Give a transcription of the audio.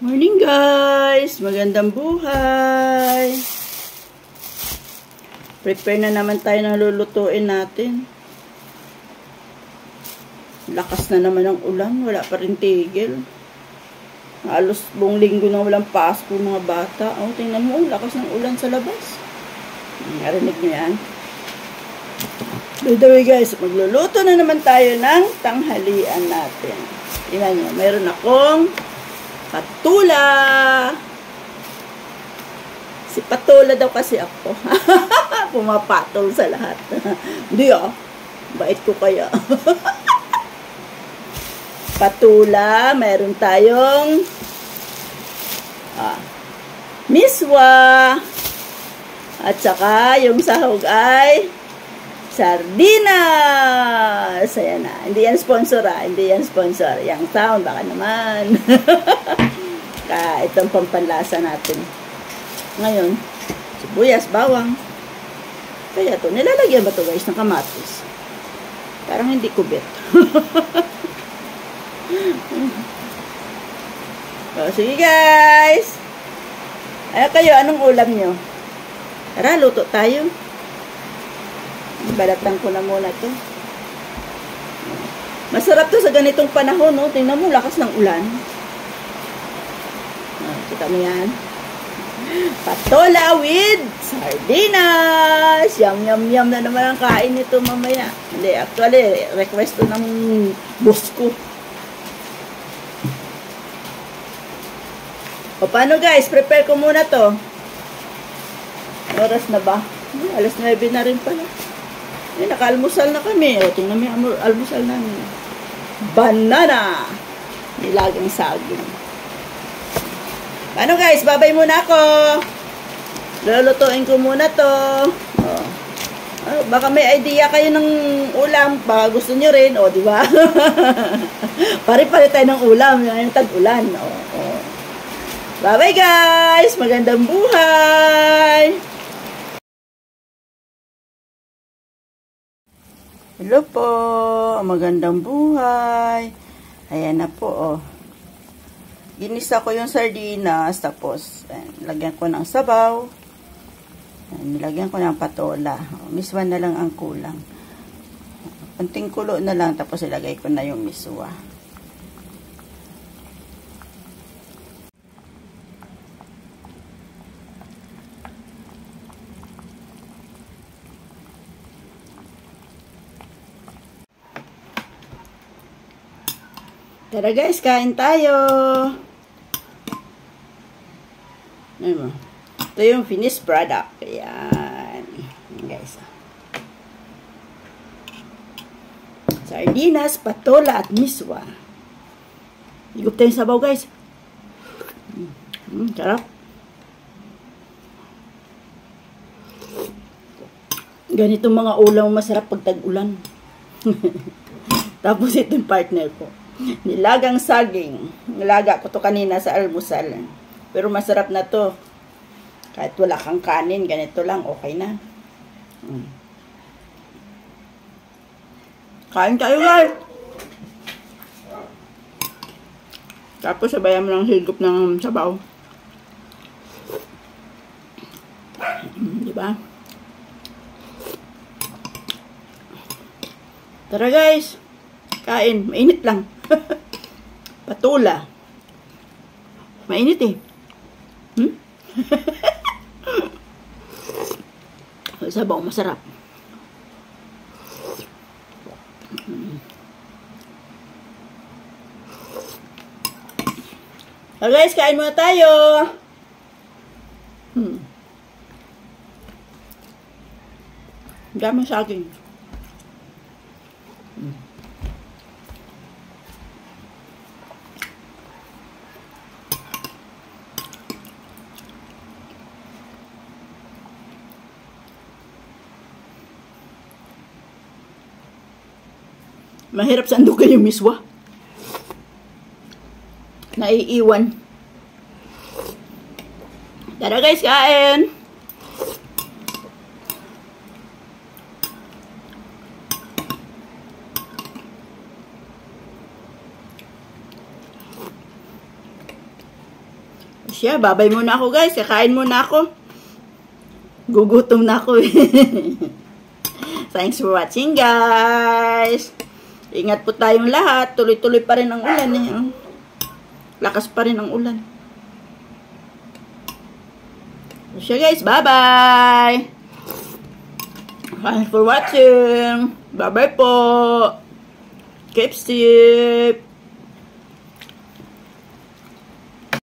Morning guys! Magandang buhay! Prepare na naman tayo ng lulutuin natin. Lakas na naman ng ulan. Wala pa rin tigil. Halos buong linggo na walang Pasko mga bata. Oh, tingnan mo. Lakas ng ulan sa labas. Narinig nyo yan? By the way guys, magluluto na naman tayo ng tanghalian natin. Tingnan nyo. Mayroon akong patula. Si Patula daw kasi ako. Pumapatol sa lahat. Hindi bait ko kaya. Patula. Meron tayong miswa. At saka yung sahog ay sardinas. Ayan na. Hindi yan sponsor Hindi yan sponsor. Yang sound baka naman. Itong pampanlasa natin. Ngayon, sibuyas, bawang. Kaya to, nilalagyan ba to guys ng kamatis? Parang hindi kubit. So, sige guys. Ay kayo, anong ulam nyo? Tara, luto tayo. Balatan ko na muna to. Masarap to sa ganitong panahon, no? Tingnan mo, lakas ng ulan. Kita mo yan. Patola with sardinas. Yum, yum, yum na naman ang kain nito mamaya. Hindi, actually, request to ng boss ko. O, paano guys? Prepare ko muna to. Oras na ba? Alas 9 na rin pala. Naka-almusal na kami. O, tingnan mo yung almusal namin. Banana. Nilagang saging. Ano guys, babay muna ako. Lulutuin ko muna to. Baka may idea kayo ng ulam. Baka gusto nyo rin. O, diba? Pare-pare tayo ng ulam. Yung tag-ulan. Bye-bye guys. Magandang buhay. Hello po. Magandang buhay. Ayan na po, Ginisa ko yung sardinas, tapos lagyan ko ng sabaw. Nilagyan ko ng patola. Miswa na lang ang kulang. Kunting kulo na lang, tapos ilagay ko na yung miswa. Tara guys, kain tayo. Ito yung finished product. Ayan. Ayan guys. Sardinas, patola at miswa. Higup tayo yung sabaw guys. Sarap. Ganitong mga ulam masarap pag tag-ulan. Tapos ito yung partner ko. Nilagang saging. Nilaga ko to kanina sa almusal. Pero masarap na to. Kahit wala kang kanin, ganito lang, okay na. Kain tayo guys. Tapos sabayan mo ng higup ng sabaw. Diba? Tara guys. Kain. Mainit lang. Patula. Mainit Sabaw, masarap. So guys, kain muna tayo. Dami sa akin. Mahirap sandukan yung miswa. Naiiwan. Tara guys, kain! Siya, babay muna ako guys. Kakain muna ako. Gugutom na ako eh. Thanks for watching guys. Ingat po tayong lahat. Tuloy-tuloy pa rin ang ulan eh. Lakas pa rin ang ulan. So guys, bye-bye. Thanks for watching. Bye-bye po. Keep safe.